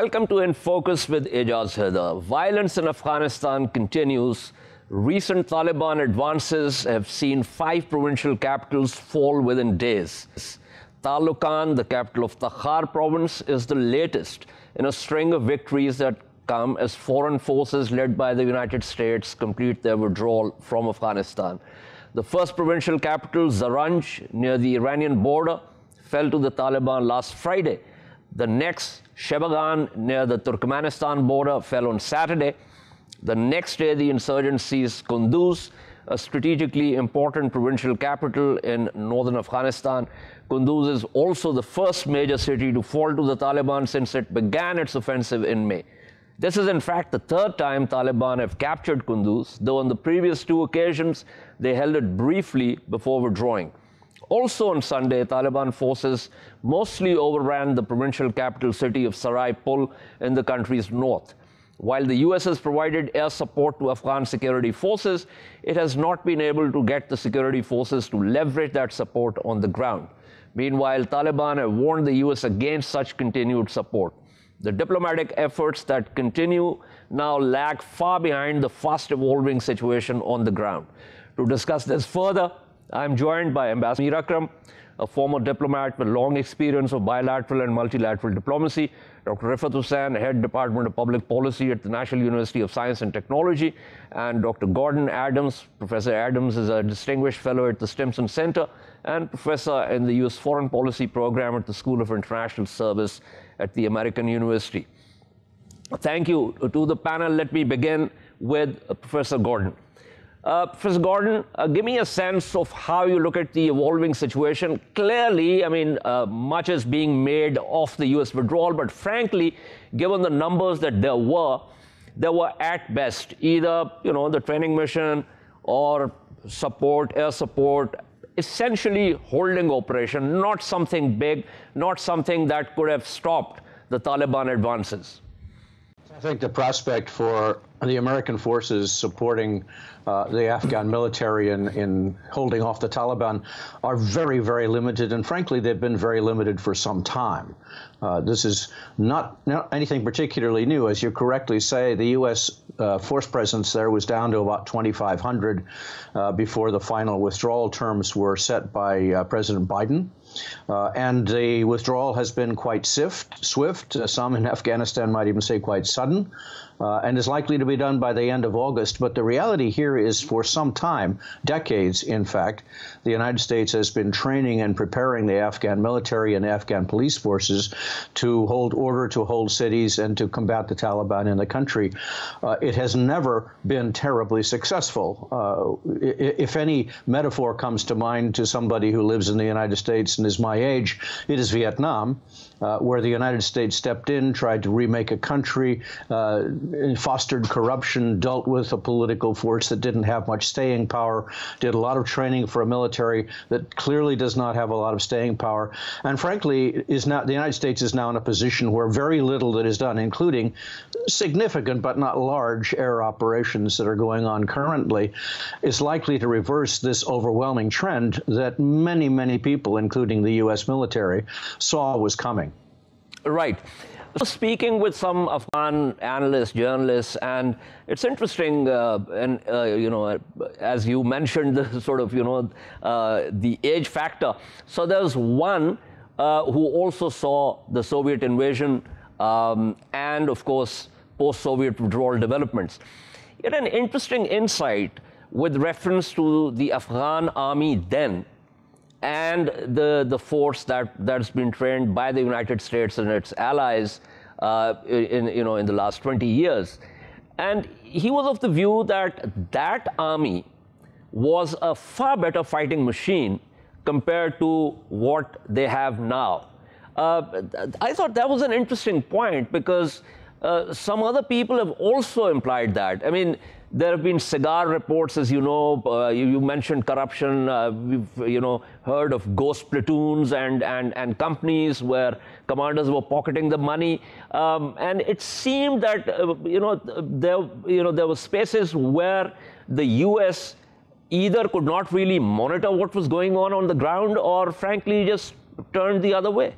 Welcome to In Focus with Ijaz Haider. Violence in Afghanistan continues. Recent Taliban advances have seen 5 provincial capitals fall within days. Talukan, the capital of Takhar province, is the latest in a string of victories that come as foreign forces led by the United States complete their withdrawal from Afghanistan. The first provincial capital, Zaranj, near the Iranian border, fell to the Taliban last Friday. The next, Shebagan, near the Turkmenistan border, fell on Saturday. The next day, the insurgents seized Kunduz, a strategically important provincial capital in northern Afghanistan. Kunduz is also the first major city to fall to the Taliban since it began its offensive in May. This is, in fact, the third time Taliban have captured Kunduz, though on the previous 2 occasions, they held it briefly before withdrawing. Also on Sunday, Taliban forces mostly overran the provincial capital city of Sarai Pul in the country's north. While the US has provided air support to Afghan security forces, it has not been able to get the security forces to leverage that support on the ground. Meanwhile, Taliban have warned the US against such continued support. The diplomatic efforts that continue now lag far behind the fast-evolving situation on the ground. To discuss this further, I'm joined by Ambassador Mir Akram, a former diplomat with long experience of bilateral and multilateral diplomacy, Dr. Rifat Hussain, Head Department of Public Policy at the National University of Science and Technology, and Dr. Gordon Adams. Professor Adams is a distinguished fellow at the Stimson Center and professor in the U.S. Foreign Policy Program at the School of International Service at the American University. Thank you to the panel. Let me begin with Professor Gordon. Professor Gordon, give me a sense of how you look at the evolving situation. Clearly, I mean, much is being made of the U.S. withdrawal, but frankly, given the numbers that there were at best either, the training mission or support, air support, essentially holding operation, not something big, not something that could have stopped the Taliban advances. I think the prospect for the American forces supporting the Afghan military in holding off the Taliban are very, very limited, and frankly, they've been very limited for some time. This is not anything particularly new. As you correctly say, the U.S. Force presence there was down to about 2,500 before the final withdrawal terms were set by President Biden. And the withdrawal has been quite swift. Some in Afghanistan might even say quite sudden, and is likely to be done by the end of August. But the reality here is for some time, decades in fact, the United States has been training and preparing the Afghan military and Afghan police forces to hold order, to hold cities, and to combat the Taliban in the country. It has never been terribly successful. If any metaphor comes to mind to somebody who lives in the United States and is my age, it is Vietnam, where the United States stepped in, tried to remake a country, fostered corruption, dealt with a political force that didn't have much staying power, did a lot of training for a military that clearly does not have a lot of staying power, and frankly, the United States is now in a position where very little that is done, including significant but not large air operations that are going on currently, is likely to reverse this overwhelming trend that many, many people, including the U.S. military, saw was coming. Right. Speaking with some Afghan analysts, journalists, and it's interesting, as you mentioned, the sort of, the age factor. So there's one who also saw the Soviet invasion and, of course, post-Soviet withdrawal developments. Yet an interesting insight with reference to the Afghan army then and the force that's been trained by the United States and its allies in the last 20 years. And he was of the view that that army was a far better fighting machine compared to what they have now. I thought that was an interesting point because some other people have also implied that. I mean, there have been cigar reports, as you know. You mentioned corruption. We've heard of ghost platoons and companies where commanders were pocketing the money. And it seemed that there were spaces where the U.S. either could not really monitor what was going on the ground, or frankly just turned the other way.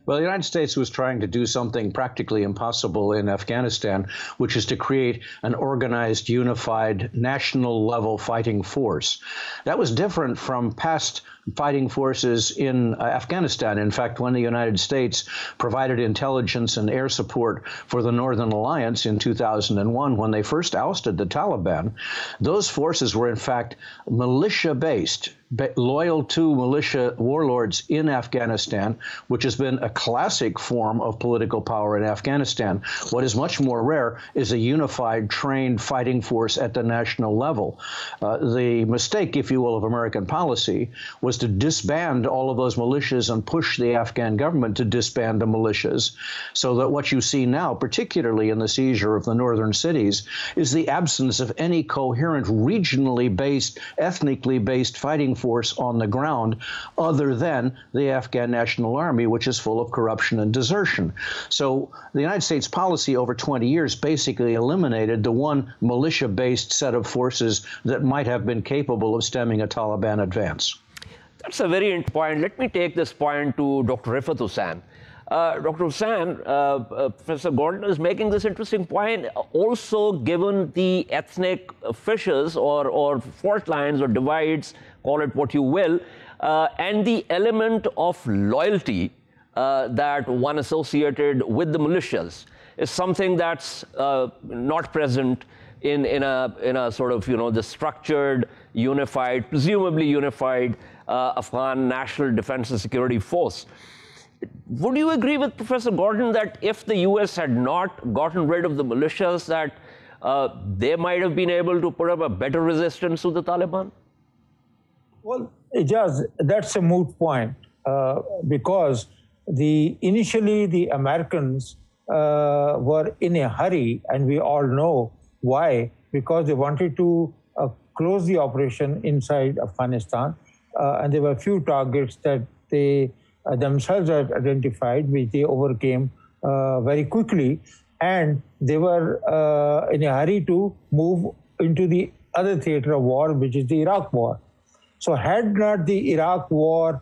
Well, the United States was trying to do something practically impossible in Afghanistan, which is to create an organized, unified, national-level fighting force. That was different from past fighting forces in Afghanistan. In fact, when the United States provided intelligence and air support for the Northern Alliance in 2001, when they first ousted the Taliban, those forces were in fact militia-based, loyal to militia warlords in Afghanistan, which has been a classic form of political power in Afghanistan. What is much more rare is a unified, trained fighting force at the national level. The mistake, if you will, of American policy was to disband all of those militias and push the Afghan government to disband the militias, so that what you see now, particularly in the seizure of the northern cities, is the absence of any coherent, regionally based, ethnically based fighting force on the ground other than the Afghan National Army, which is full of corruption and desertion. So the United States policy over 20 years basically eliminated the one militia-based set of forces that might have been capable of stemming a Taliban advance. That's a very important point. Let me take this point to Dr. Rifat Hussain. Dr. Hussain, Professor Gordon is making this interesting point. Also, given the ethnic fissures or fault lines or divides, call it what you will, and the element of loyalty that one associated with the militias is something that's not present in a sort of, the structured, unified, presumably unified Afghan National Defense and Security Force. Would you agree with Professor Gordon that if the U.S. had not gotten rid of the militias, that they might have been able to put up a better resistance to the Taliban? Well, Ijaz, that's a moot point because initially the Americans were in a hurry, and we all know why, because they wanted to close the operation inside Afghanistan, and there were a few targets that they themselves had identified, which they overcame very quickly, and they were in a hurry to move into the other theater of war, which is the Iraq War. So had not the Iraq War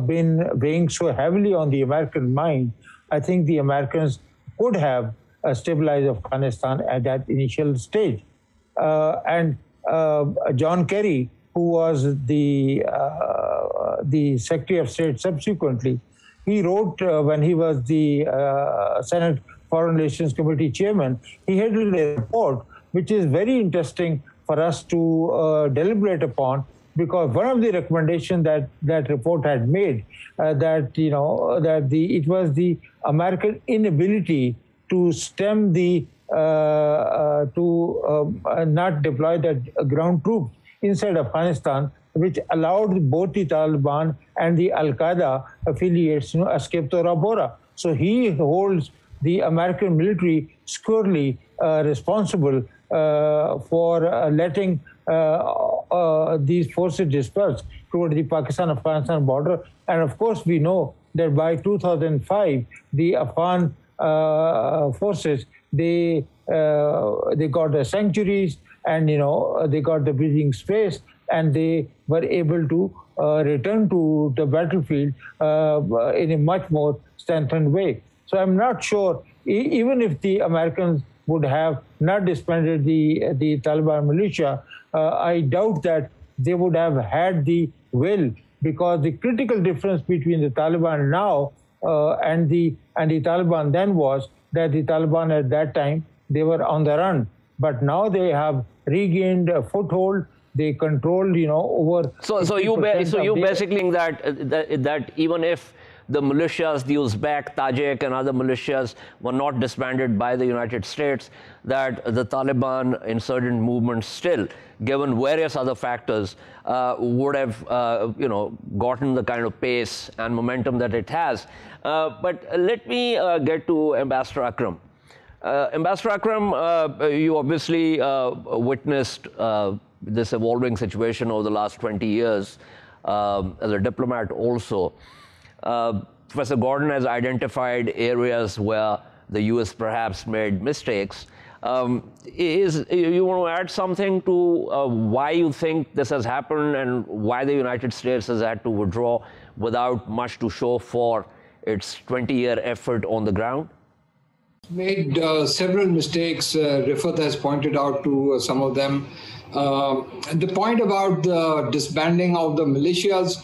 been weighing so heavily on the American mind, I think the Americans could have stabilized Afghanistan at that initial stage. And John Kerry, who was the Secretary of State subsequently, he wrote when he was the Senate Foreign Relations Committee chairman, he had a report which is very interesting for us to deliberate upon, because one of the recommendations that that report had made it was the American inability to stem not deploy the ground troops inside Afghanistan, which allowed both the Taliban and the Al-Qaeda affiliates to escape to Bora. So he holds the American military squarely responsible for letting these forces disperse toward the Pakistan-Afghanistan border. And of course, we know that by 2005, the Afghan forces, they got the sanctuaries, and they got the breathing space, and they were able to return to the battlefield in a much more strengthened way. So I'm not sure, even if the Americans would have not disbanded the Taliban militia, I doubt that they would have had the will, because the critical difference between the Taliban now and the Taliban then was that the Taliban at that time, they were on the run, but now they have regained a foothold. They controlled, over. So you basically think that even if the militias, the Uzbek, Tajik, and other militias were not disbanded by the United States, that the Taliban insurgent movement still, given various other factors, would have, gotten the kind of pace and momentum that it has. But let me get to Ambassador Akram. Ambassador Akram, you obviously witnessed this evolving situation over the last 20 years as a diplomat also. Professor Gordon has identified areas where the U.S. perhaps made mistakes. You want to add something to why you think this has happened and why the United States has had to withdraw without much to show for its 20-year effort on the ground? Made several mistakes. Rifat has pointed out to some of them. The point about the disbanding of the militias,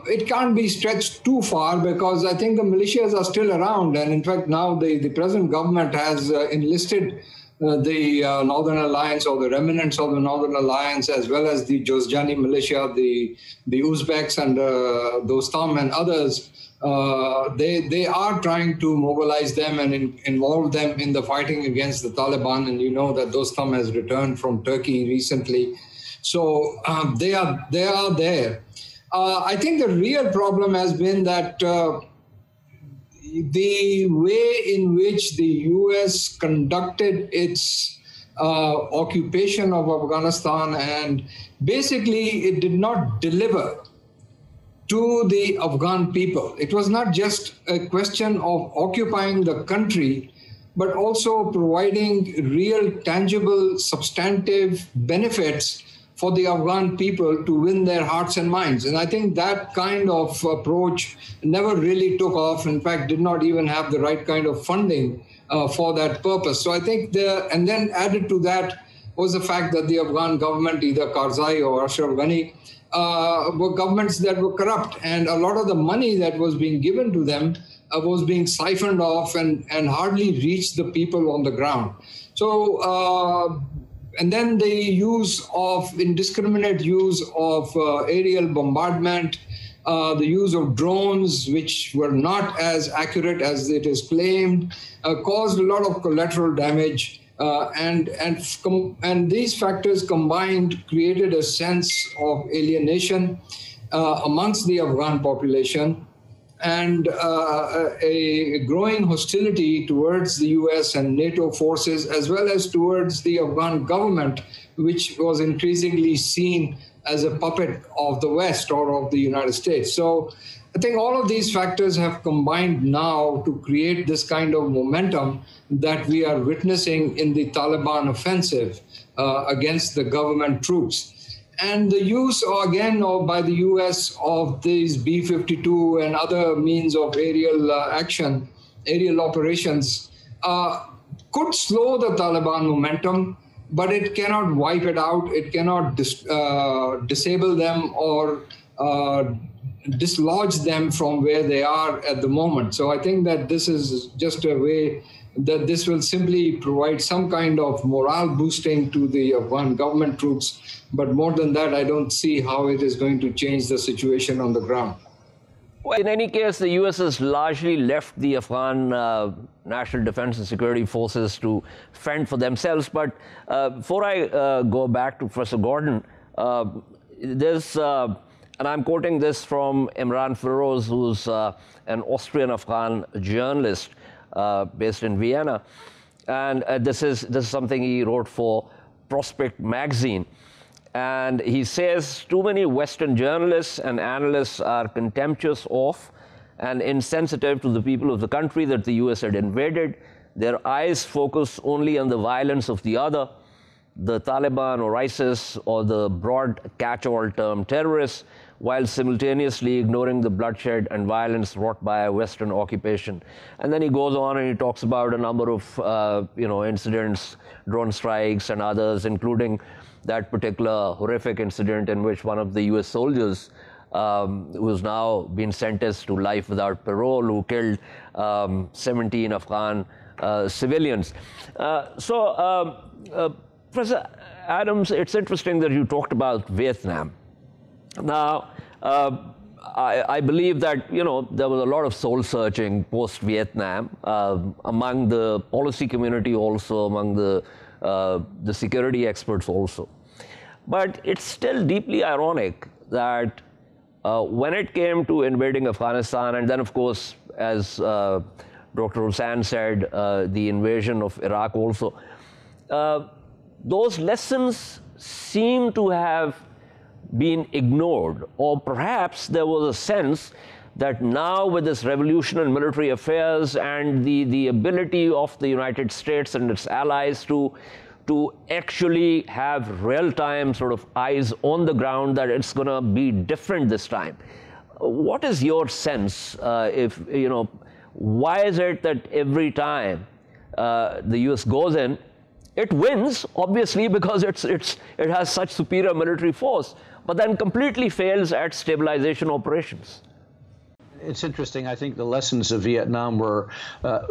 it can't be stretched too far, because I think the militias are still around. And in fact, now the present government has enlisted the Northern Alliance, or the remnants of the Northern Alliance, as well as the Jozjani militia, the Uzbeks and Dostam and others. They are trying to mobilize them and involve them in the fighting against the Taliban. And you know that Dostam has returned from Turkey recently. So they are there. I think the real problem has been that the way in which the US conducted its occupation of Afghanistan, and basically it did not deliver to the Afghan people. It was not just a question of occupying the country, but also providing real, tangible, substantive benefits for the Afghan people to win their hearts and minds. And I think that kind of approach never really took off. In fact, did not even have the right kind of funding for that purpose. So I think and then added to that was the fact that the Afghan government, either Karzai or Ashraf Ghani, were governments that were corrupt, and a lot of the money that was being given to them was being siphoned off and hardly reached the people on the ground. So, and then the indiscriminate use of aerial bombardment, the use of drones, which were not as accurate as it is claimed, caused a lot of collateral damage. And these factors combined created a sense of alienation amongst the Afghan population, and a growing hostility towards the US and NATO forces, as well as towards the Afghan government, which was increasingly seen as a puppet of the West or of the United States. So I think all of these factors have combined now to create this kind of momentum that we are witnessing in the Taliban offensive against the government troops. And the use, again, by the US of these B-52 and other means of aerial operations could slow the Taliban momentum, but it cannot wipe it out. It cannot disable them or dislodge them from where they are at the moment. So I think that this is just a way that this will simply provide some kind of morale boosting to the Afghan government troops. But more than that, I don't see how it is going to change the situation on the ground. Well, in any case, the US has largely left the Afghan National Defense and Security Forces to fend for themselves. But before I go back to Professor Gordon, there's, and I'm quoting this from Imran Feroz, who's an Austrian-Afghan journalist based in Vienna. And this is something he wrote for Prospect magazine. And he says, too many Western journalists and analysts are contemptuous of and insensitive to the people of the country that the US had invaded. Their eyes focus only on the violence of the other, the Taliban or ISIS or the broad catch-all term terrorists, while simultaneously ignoring the bloodshed and violence wrought by a Western occupation. And then he goes on and he talks about a number of incidents, drone strikes and others, including that particular horrific incident in which one of the US soldiers who's now been sentenced to life without parole, who killed 17 Afghan civilians. Professor Adams, it's interesting that you talked about Vietnam. Now, I believe that, there was a lot of soul-searching post-Vietnam among the policy community also, among the security experts also. But it's still deeply ironic that when it came to invading Afghanistan, and then, of course, as Dr. Hussain said, the invasion of Iraq also, those lessons seem to have been ignored, or perhaps there was a sense that now with this revolution in military affairs and the ability of the United States and its allies to actually have real-time sort of eyes on the ground, that it's going to be different this time. What is your sense, why is it that every time the U.S. goes in, it wins, obviously, because it has such superior military force, but then completely fails at stabilization operations? It's interesting. I think the lessons of Vietnam were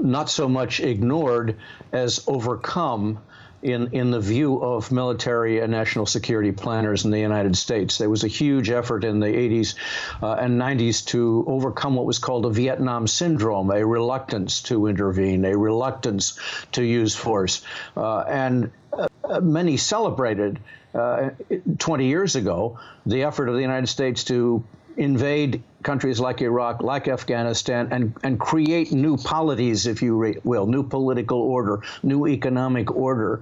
not so much ignored as overcome in the view of military and national security planners in the United States. There was a huge effort in the 80s and 90s to overcome what was called a Vietnam syndrome, a reluctance to intervene, a reluctance to use force. And many celebrated 20 years ago the effort of the United States to invade countries like Iraq, like Afghanistan, and create new polities, if you will, new political order, new economic order.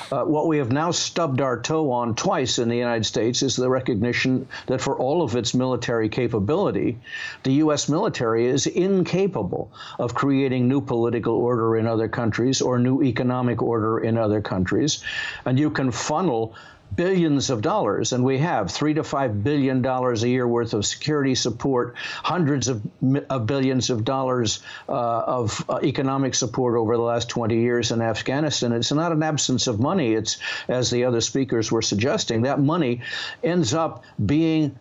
What we have now stubbed our toe on twice in the United States is the recognition that for all of its military capability, the U.S. military is incapable of creating new political order in other countries or new economic order in other countries. And you can funnel billions of dollars, and we have $3 to $5 billion a year worth of security support, hundreds of billions of dollars of economic support over the last 20 years in Afghanistan. It's not an absence of money. It's, as the other speakers were suggesting, that money ends up being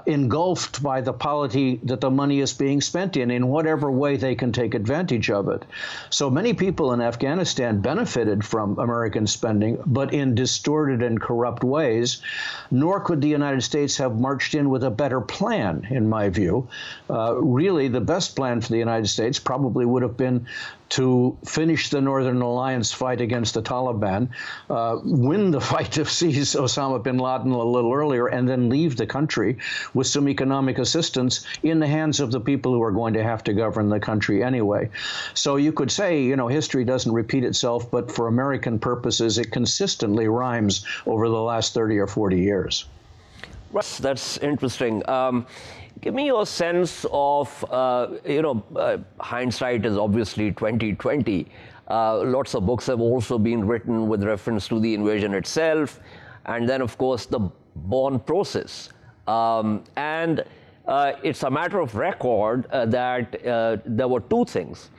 engulfed by the polity that the money is being spent in whatever way they can take advantage of it. So many people in Afghanistan benefited from American spending, but in distorted and corrupt ways, nor could the United States have marched in with a better plan, in my view. Really, the best plan for the United States probably would have been to finish the Northern Alliance fight against the Taliban, win the fight to seize Osama bin Laden a little earlier, and then leave the country with some economic assistance in the hands of the people who are going to have to govern the country anyway. So you could say, history doesn't repeat itself, but for American purposes, it consistently rhymes over the last 30 or 40 years. That's interesting. Give me your sense of, hindsight is obviously 2020. Lots of books have also been written with reference to the invasion itself, and then, of course, the Bonn process. And it's a matter of record that there were two things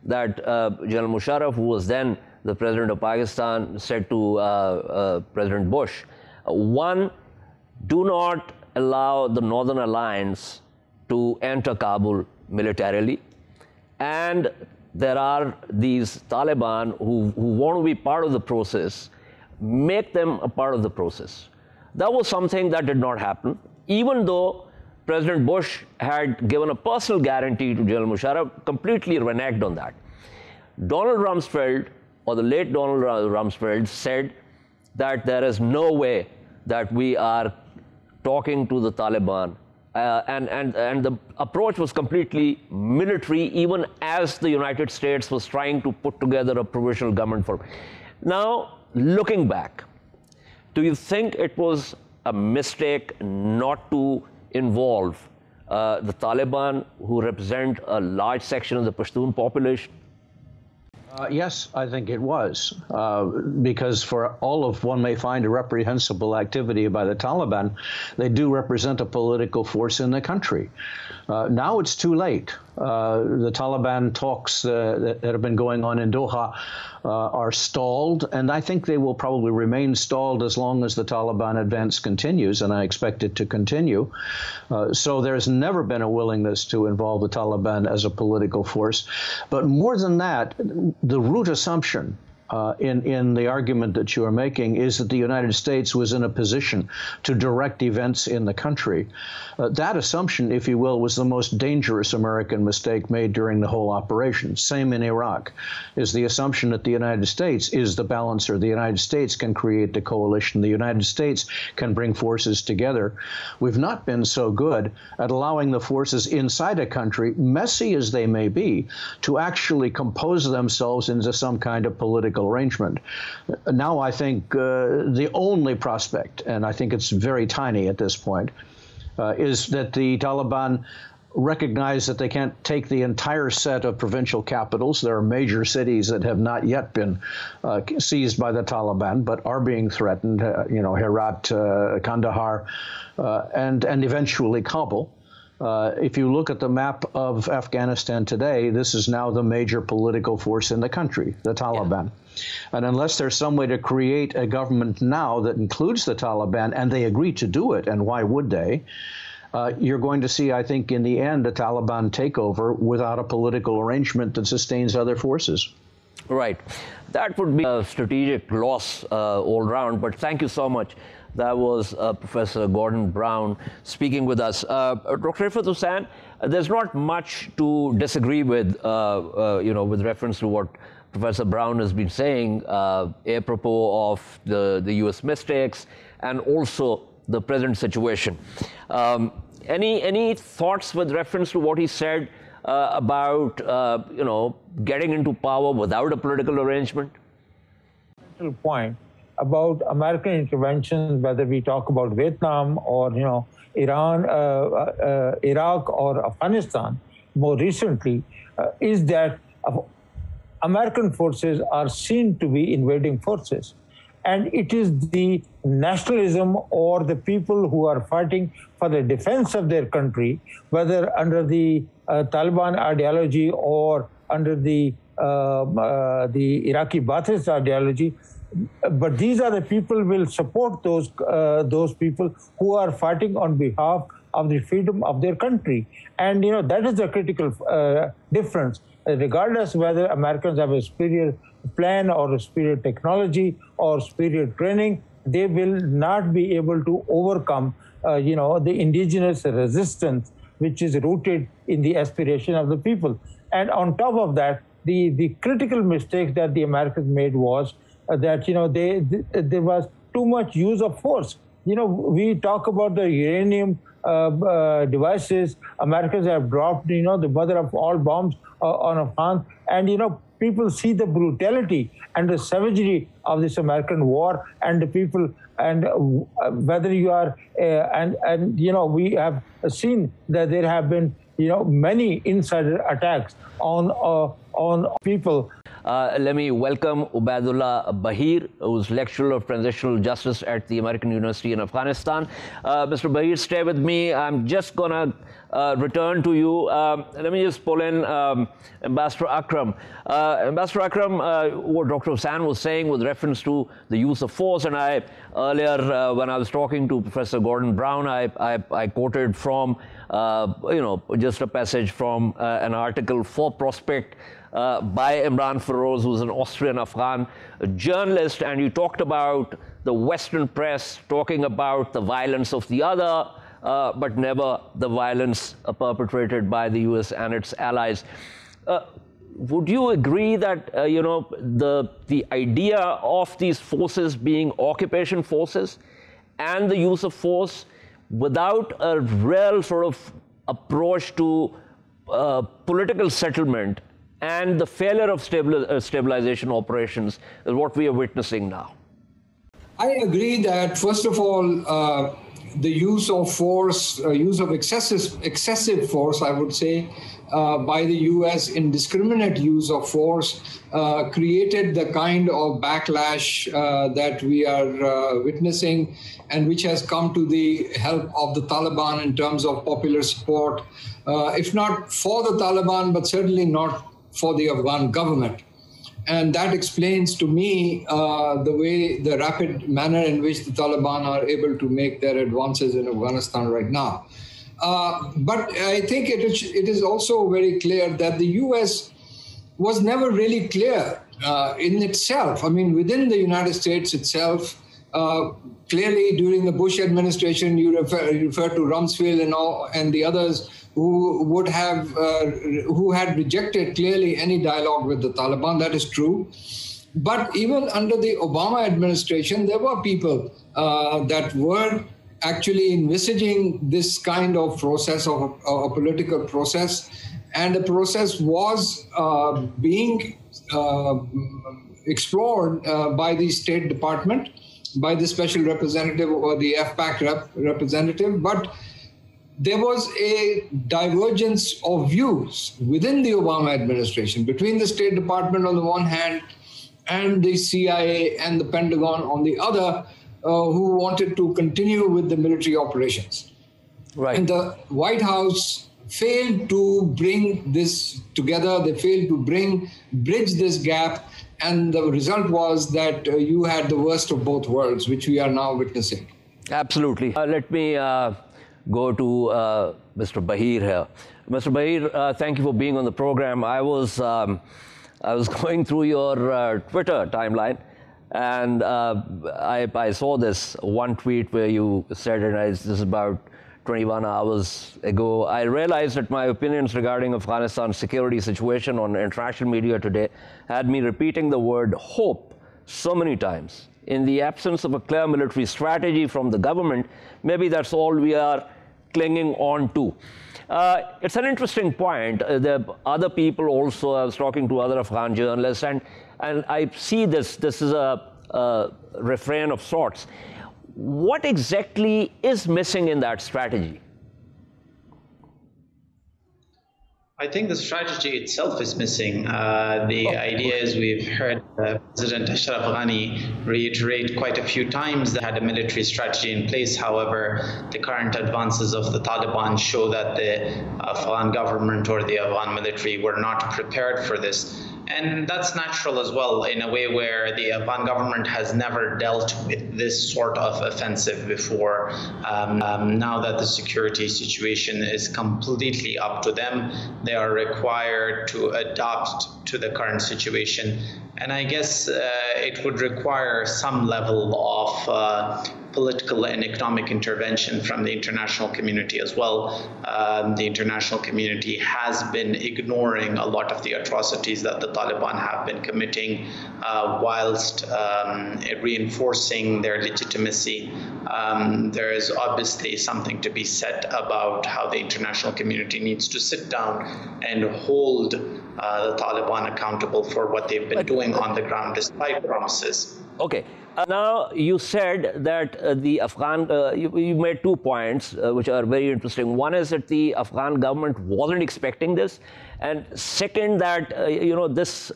that General Musharraf, who was then the president of Pakistan, said to President Bush. One, do not allow the Northern Alliance to enter Kabul militarily. And there are these Taliban who want to be part of the process, make them a part of the process. That was something that did not happen, even though President Bush had given a personal guarantee to General Musharraf, completely reneged on that. Donald Rumsfeld, or the late Donald Rumsfeld, said that there is no way that we are talking to the Taliban, and the approach was completely military, even as the United States was trying to put together a provisional government for. Now, looking back, do you think it was a mistake not to involve the Taliban, who represent a large section of the Pashtun population? Yes, I think it was, because for all of one may find a reprehensible activity by the Taliban, they do represent a political force in the country. Now it's too late. The Taliban talks that have been going on in Doha are stalled, and I think they will probably remain stalled as long as the Taliban advance continues, and I expect it to continue. So there's never been a willingness to involve the Taliban as a political force. But more than that, the root assumption in the argument that you are making is that the United States was in a position to direct events in the country. That assumption, if you will, was the most dangerous American mistake made during the whole operation. Same in Iraq, is the assumption that the United States is the balancer. The United States can create the coalition. The United States can bring forces together. We've not been so good at allowing the forces inside a country, messy as they may be, to actually compose themselves into some kind of political arrangement. Now I think the only prospect, and I think it's very tiny at this point, is that the Taliban recognize that they can't take the entire set of provincial capitals. There are major cities that have not yet been seized by the Taliban, but are being threatened, Herat, Kandahar, and eventually Kabul. If you look at the map of Afghanistan today, this is now the major political force in the country, the Taliban. Yeah. And unless there's some way to create a government now that includes the Taliban, and they agree to do it, and why would they, you're going to see, I think, in the end, a Taliban takeover without a political arrangement that sustains other forces. Right. That would be a strategic loss all round, but thank you so much. That was Professor Gordon Brown speaking with us. Dr. Rifat Hussain, there's not much to disagree with, with reference to what Professor Brown has been saying, apropos of the U.S. mistakes and also the present situation. Any thoughts with reference to what he said about, getting into power without a political arrangement? Point about American interventions, whether we talk about Vietnam or, Iran, Iraq or Afghanistan more recently, is that American forces are seen to be invading forces. And it is the nationalism or the people who are fighting for the defense of their country, whether under the Taliban ideology or under the Iraqi Ba'athist ideology. But these are the people will support those people who are fighting on behalf of the freedom of their country. And, that is the critical difference. Regardless whether Americans have a superior plan or a superior technology or superior training, they will not be able to overcome, the indigenous resistance, which is rooted in the aspiration of the people. And on top of that, the critical mistake that the Americans made was that, there was too much use of force. We talk about the uranium devices. Americans have dropped, the mother of all bombs on Afghan. And, people see the brutality and the savagery of this American war, and the people, and whether you are, we have seen that there have been, many insider attacks on people. Let me welcome Ubaidullah Bahir, who's lecturer of transitional justice at the American University in Afghanistan. Mr. Bahir, stay with me. I'm just going to return to you. Let me just pull in Ambassador Akram. Ambassador Akram, what Dr. Hussain was saying with reference to the use of force, and I earlier when I was talking to Professor Gordon Brown, I quoted from, just a passage from an article for Prospect by Imran Feroz, who's an Austrian Afghan journalist, and you talked about the Western press talking about the violence of the other, but never the violence perpetrated by the US and its allies. Would you agree that the idea of these forces being occupation forces and the use of force without a real sort of approach to political settlement and the failure of stabilization operations is what we are witnessing now? I agree that, first of all, the use of force, use of excessive force, I would say, by the U.S., indiscriminate use of force, created the kind of backlash that we are witnessing, and which has come to the help of the Taliban in terms of popular support, if not for the Taliban, but certainly not for the Afghan government. And that explains to me the rapid manner in which the Taliban are able to make their advances in Afghanistan right now. But I think it is also very clear that the U.S. was never really clear in itself. I mean, within the United States itself, clearly during the Bush administration, you refer to Rumsfeld and the others who had rejected clearly any dialogue with the Taliban. That is true. But even under the Obama administration, there were people that were actually envisaging this kind of process, of a political process. And the process was being explored by the State Department, by the special representative or the FPAC representative. But there was a divergence of views within the Obama administration between the State Department on the one hand and the CIA and the Pentagon on the other, who wanted to continue with the military operations. Right. And the White House failed to bring this together. They failed to bridge this gap. And the result was that you had the worst of both worlds, which we are now witnessing. Absolutely. Let me go to Mr. Bahir here. Mr. Bahir, thank you for being on the program. I was going through your Twitter timeline, and I saw this one tweet where you said, and this is about 21 hours ago, I realized that my opinions regarding Afghanistan's security situation on international media today had me repeating the word hope so many times. In the absence of a clear military strategy from the government, maybe that's all we are clinging on to. It's an interesting point. There are other people also. I was talking to other Afghan journalists, and I see this is a refrain of sorts. What exactly is missing in that strategy? I think the strategy itself is missing. The idea is we've heard President Ashraf Ghani reiterate quite a few times that had a military strategy in place. However, the current advances of the Taliban show that the Afghan government or the Afghan military were not prepared for this. And that's natural as well, in a way where the Afghan government has never dealt with this sort of offensive before. Now that the security situation is completely up to them, they are required to adapt to the current situation. And I guess it would require some level of political and economic intervention from the international community as well. The international community has been ignoring a lot of the atrocities that the Taliban have been committing whilst reinforcing their legitimacy. There is obviously something to be said about how the international community needs to sit down and hold the Taliban accountable for what they've been doing on the ground despite promises. Okay. Now, you said that the Afghan, you made 2 points which are very interesting. One is that the Afghan government wasn't expecting this. And second, that,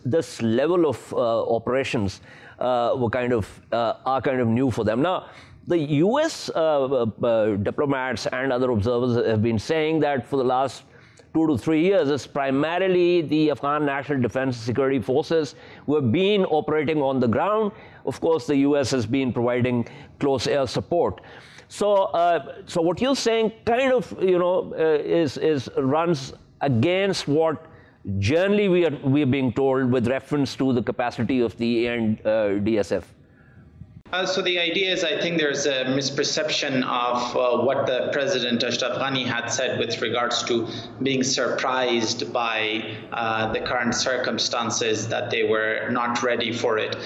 this level of operations are kind of new for them. Now, the U.S. Diplomats and other observers have been saying that for the last 2 to 3 years, it's primarily the Afghan National Defense and Security Forces who have been operating on the ground. Of course, the U.S. has been providing close air support. So, so what you're saying kind of, runs against what generally we are being told with reference to the capacity of the DSF. So the idea is, I think there's a misperception of what the President Ashraf Ghani had said with regards to being surprised by the current circumstances, that they were not ready for it.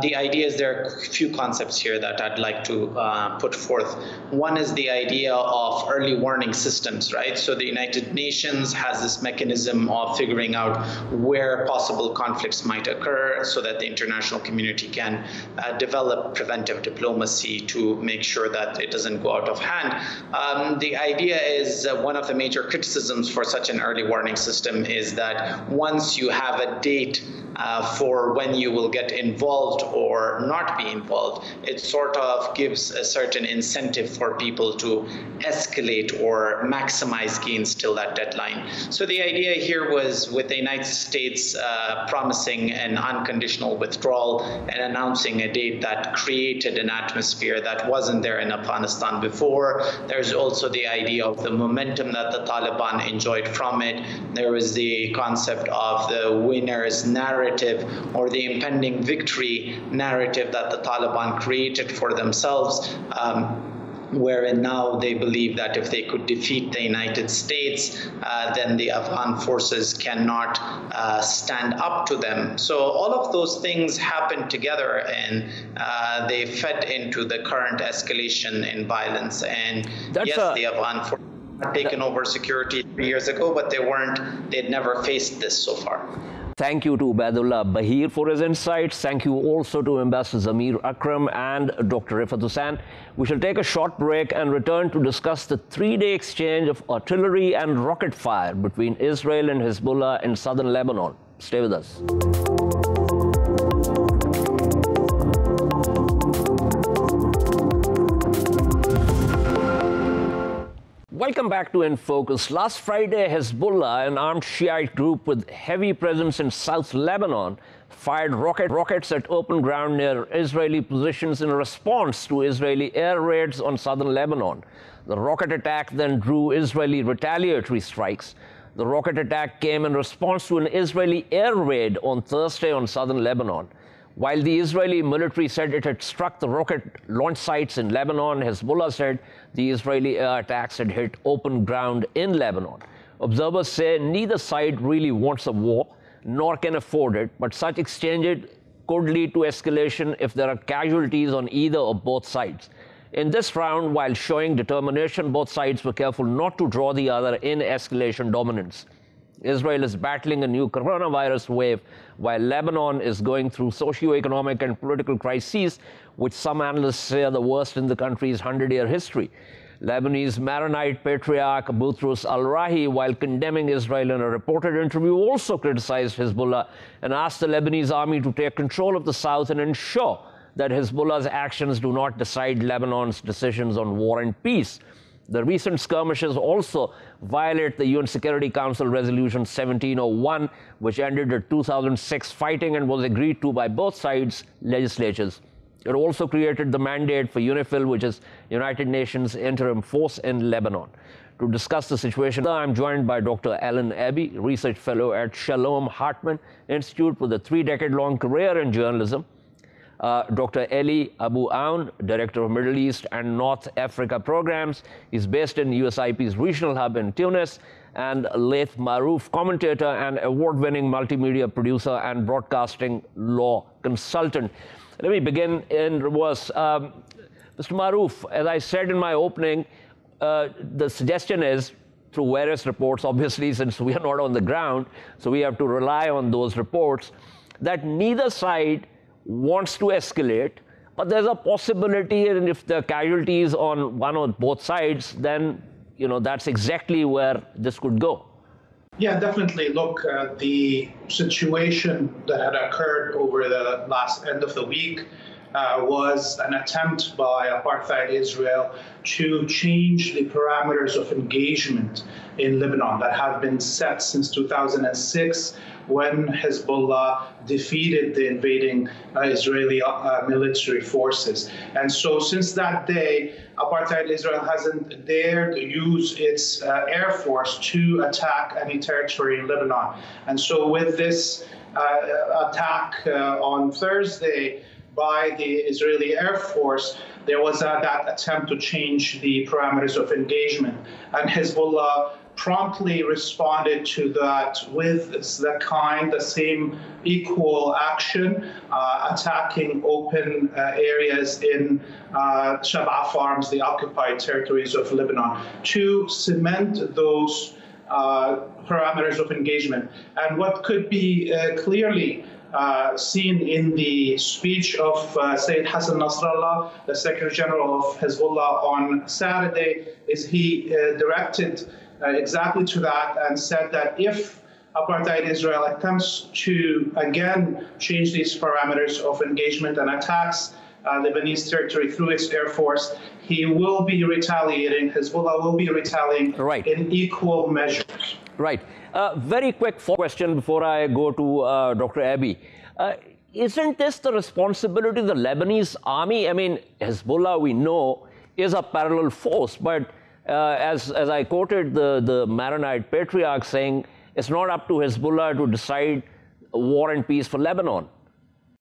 The idea is there are a few concepts here that I'd like to put forth. One is the idea of early warning systems, right? So the United Nations has this mechanism of figuring out where possible conflicts might occur so that the international community can develop preventive diplomacy to make sure that it doesn't go out of hand. The idea is one of the major criticisms for such an early warning system is that once you have a date for when you will get involved or not be involved, it sort of gives a certain incentive for people to escalate or maximize gains till that deadline. So the idea here was, with the United States promising an unconditional withdrawal and announcing a date that created an atmosphere that wasn't there in Afghanistan before. There's also the idea of the momentum that the Taliban enjoyed from it. There was the concept of the winner's narrative or the impending victory narrative that the Taliban created for themselves. Wherein now they believe that if they could defeat the United States, then the Afghan forces cannot stand up to them. So all of those things happened together, and they fed into the current escalation in violence. And yes, the Afghan forces had taken over security 3 years ago, but they'd never faced this so far. Thank you to Ubaidullah Bahir for his insights. Thank you also to Ambassador Zamir Akram and Dr. Rifat Hussain. We shall take a short break and return to discuss the 3-day exchange of artillery and rocket fire between Israel and Hezbollah in southern Lebanon. Stay with us. Welcome back to In Focus. Last Friday, Hezbollah, an armed Shiite group with heavy presence in South Lebanon, fired rockets at open ground near Israeli positions in response to Israeli air raids on southern Lebanon. The rocket attack then drew Israeli retaliatory strikes. The rocket attack came in response to an Israeli air raid on Thursday on southern Lebanon. While the Israeli military said it had struck the rocket launch sites in Lebanon, Hezbollah said the Israeli air attacks had hit open ground in Lebanon. Observers say neither side really wants a war, nor can afford it, but such exchanges could lead to escalation if there are casualties on either or both sides. In this round, while showing determination, both sides were careful not to draw the other in escalation dominance. Israel is battling a new coronavirus wave, while Lebanon is going through socio-economic and political crises, which some analysts say are the worst in the country's 100-year history. Lebanese Maronite patriarch Boutros al-Rahi, while condemning Israel in a reported interview, also criticized Hezbollah and asked the Lebanese army to take control of the south and ensure that Hezbollah's actions do not decide Lebanon's decisions on war and peace. The recent skirmishes also violate the UN Security Council Resolution 1701, which ended the 2006 fighting and was agreed to by both sides' legislatures. It also created the mandate for UNIFIL, which is United Nations Interim Force in Lebanon. To discuss the situation, I'm joined by Dr. Alan Abbey, Research Fellow at Shalom Hartman Institute with a 3-decade-long career in journalism. Dr. Eli Abu Aoun, Director of Middle East and North Africa Programs. He's based in USIP's regional hub in Tunis. And Laith Maroof, commentator and award-winning multimedia producer and broadcasting law consultant. Let me begin in reverse. Mr. Maroof, as I said in my opening, the suggestion is, through various reports, obviously, since we are not on the ground, so we have to rely on those reports, that neither side wants to escalate, but there's a possibility, and if the casualties on one or both sides, then that's exactly where this could go. Yeah, definitely. Look, the situation that had occurred over the last end of the week was an attempt by apartheid Israel to change the parameters of engagement in Lebanon that have been set since 2006, when Hezbollah defeated the invading Israeli military forces. And so since that day, apartheid Israel hasn't dared use its air force to attack any territory in Lebanon. And so with this attack on Thursday by the Israeli Air Force, there was that attempt to change the parameters of engagement. And Hezbollah promptly responded to that with the same equal action, attacking open areas in Shab'a Farms, the occupied territories of Lebanon, to cement those parameters of engagement. And what could be clearly seen in the speech of Sayyid Hassan Nasrallah, the Secretary General of Hezbollah, on Saturday, is he directed exactly to that and said that if apartheid Israel attempts to again change these parameters of engagement and attacks Lebanese territory through its air force, he will be retaliating. Hezbollah will be retaliating in equal measures. Right. Very quick question before I go to Dr. Abbey. Isn't this the responsibility of the Lebanese army? I mean, Hezbollah, we know, is a parallel force, but as I quoted the Maronite patriarch saying, it's not up to Hezbollah to decide war and peace for Lebanon.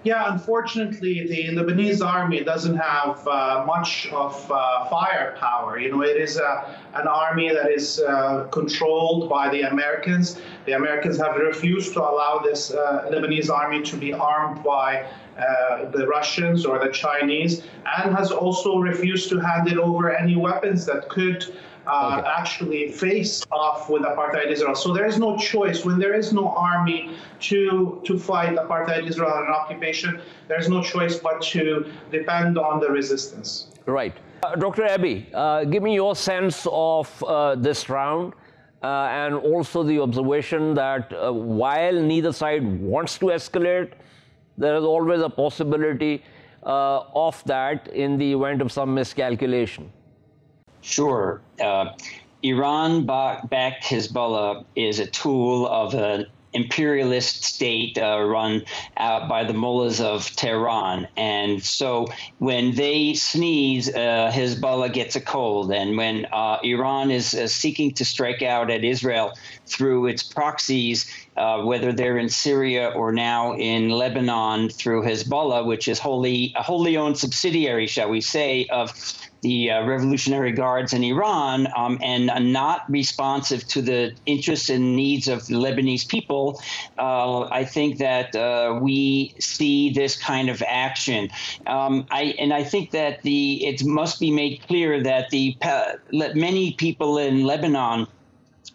Yeah, unfortunately, the Lebanese army doesn't have much of firepower. It is an army that is controlled by the Americans. The Americans have refused to allow this Lebanese army to be armed by the Russians or the Chinese, and has also refused to hand it over any weapons that could actually face off with apartheid Israel. So there is no choice. When there is no army to fight apartheid Israel and an occupation, there is no choice but to depend on the resistance. Right. Dr. Abbey, give me your sense of this round and also the observation that while neither side wants to escalate, there is always a possibility of that in the event of some miscalculation. Sure. Iran-backed Hezbollah is a tool of an imperialist state run out by the mullahs of Tehran. And so when they sneeze, Hezbollah gets a cold. And when Iran is seeking to strike out at Israel through its proxies, whether they're in Syria or now in Lebanon through Hezbollah, which is a wholly owned subsidiary, shall we say, of the Revolutionary Guards in Iran, and not responsive to the interests and needs of the Lebanese people, I think that we see this kind of action. I think that it must be made clear that many people in Lebanon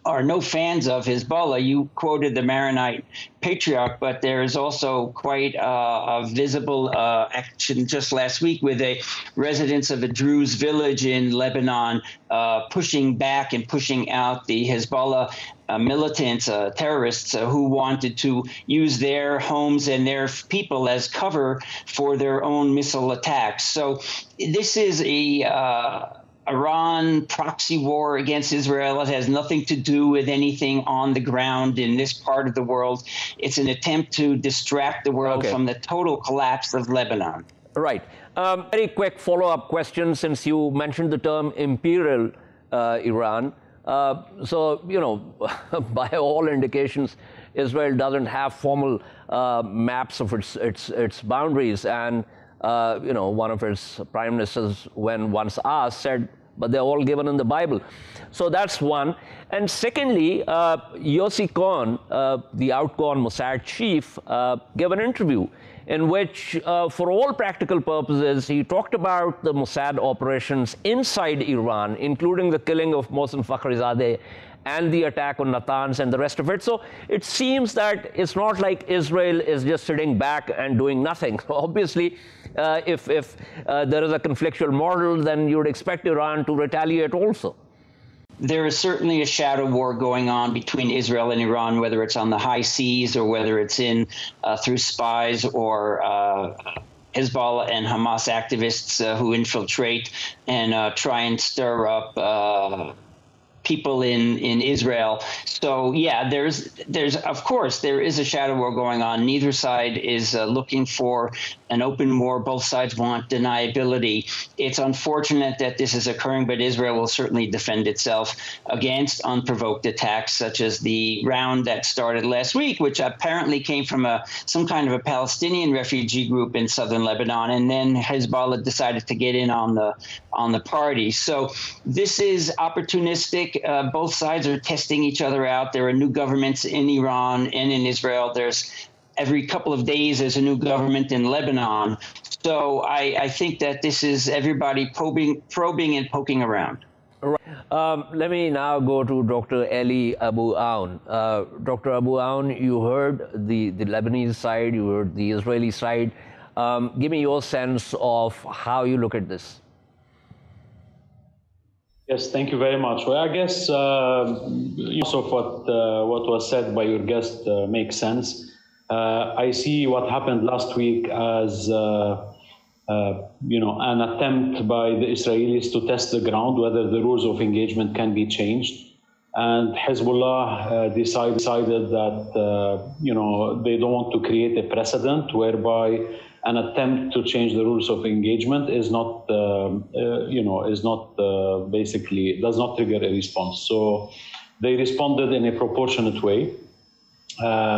are no fans of Hezbollah. You quoted the Maronite patriarch, but there is also quite a visible action just last week with residents of a Druze village in Lebanon pushing back and pushing out the Hezbollah militants, terrorists who wanted to use their homes and their people as cover for their own missile attacks. So this is a Iran proxy war against Israel. It has nothing to do with anything on the ground in this part of the world. It's an attempt to distract the world from the total collapse of Lebanon. Right. Very quick follow-up question, since you mentioned the term imperial Iran. So, you know, by all indications, Israel doesn't have formal maps of its boundaries. And you know, one of its prime ministers, when once asked, said, but they're all given in the Bible. So that's one. And secondly, Yossi Cohen, the outgone Mossad chief, gave an interview in which, for all practical purposes, he talked about the Mossad operations inside Iran, including the killing of Mohsen Fakhrizadeh and the attack on Natanz and the rest of it. So it seems that it's not like Israel is just sitting back and doing nothing. So obviously, if there is a conflictual model, then you would expect Iran to retaliate also. There is certainly a shadow war going on between Israel and Iran, whether it's on the high seas or whether it's through spies or Hezbollah and Hamas activists who infiltrate and try and stir up people in Israel. So yeah, there's of course there is a shadow war going on. Neither side is looking for an open war. Both sides want deniability. It's unfortunate that this is occurring, but Israel will certainly defend itself against unprovoked attacks, such as the round that started last week, which apparently came from some kind of a Palestinian refugee group in southern Lebanon, and then Hezbollah decided to get in on the party. So this is opportunistic. Both sides are testing each other out. There are new governments in Iran and in Israel. There's every couple of days there's a new government in Lebanon. So I think that this is everybody probing and poking around. Right. Let me now go to Dr. Eli Abu Aoun. Dr. Abu Aoun, you heard the Lebanese side, you heard the Israeli side. Give me your sense of how you look at this. Yes, thank you very much. Well, I guess also what was said by your guest makes sense. I see what happened last week as an attempt by the Israelis to test the ground whether the rules of engagement can be changed. And Hezbollah decided that they don't want to create a precedent whereby an attempt to change the rules of engagement is not, basically does not trigger a response. So they responded in a proportionate way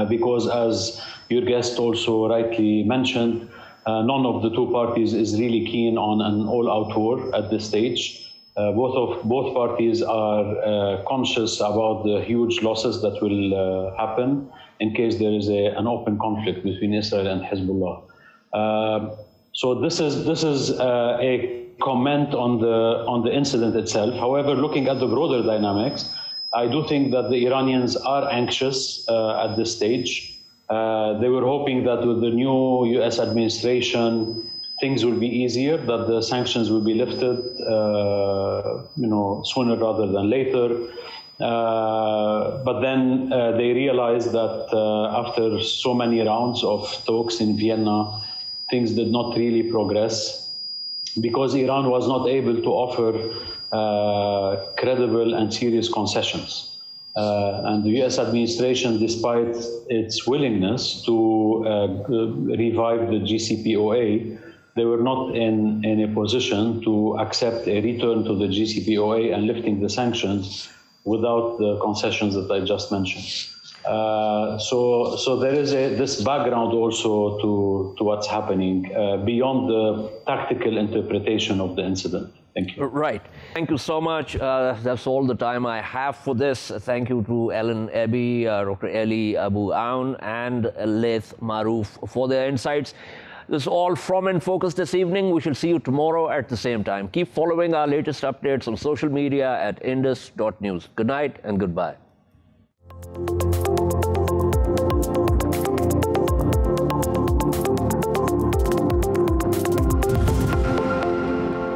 because, as your guest also rightly mentioned, none of the two parties is really keen on an all-out war at this stage. Both parties are conscious about the huge losses that will happen in case there is an open conflict between Israel and Hezbollah. So this is a comment on the incident itself. However, looking at the broader dynamics, I do think that the Iranians are anxious at this stage. They were hoping that with the new U.S. administration, things will be easier, that the sanctions will be lifted, sooner rather than later. But then they realized that after so many rounds of talks in Vienna, things did not really progress because Iran was not able to offer credible and serious concessions. And the U.S. administration, despite its willingness to revive the JCPOA, they were not in a position to accept a return to the JCPOA and lifting the sanctions without the concessions that I just mentioned. So there is this background also to what's happening beyond the tactical interpretation of the incident. Thank you. Right. Thank you so much. That's all the time I have for this. Thank you to Ellen Eby, Dr. Eli Abu Aoun, and Laith Maroof for their insights. This is all from In Focus this evening. We shall see you tomorrow at the same time. Keep following our latest updates on social media at indus.news. Good night and goodbye.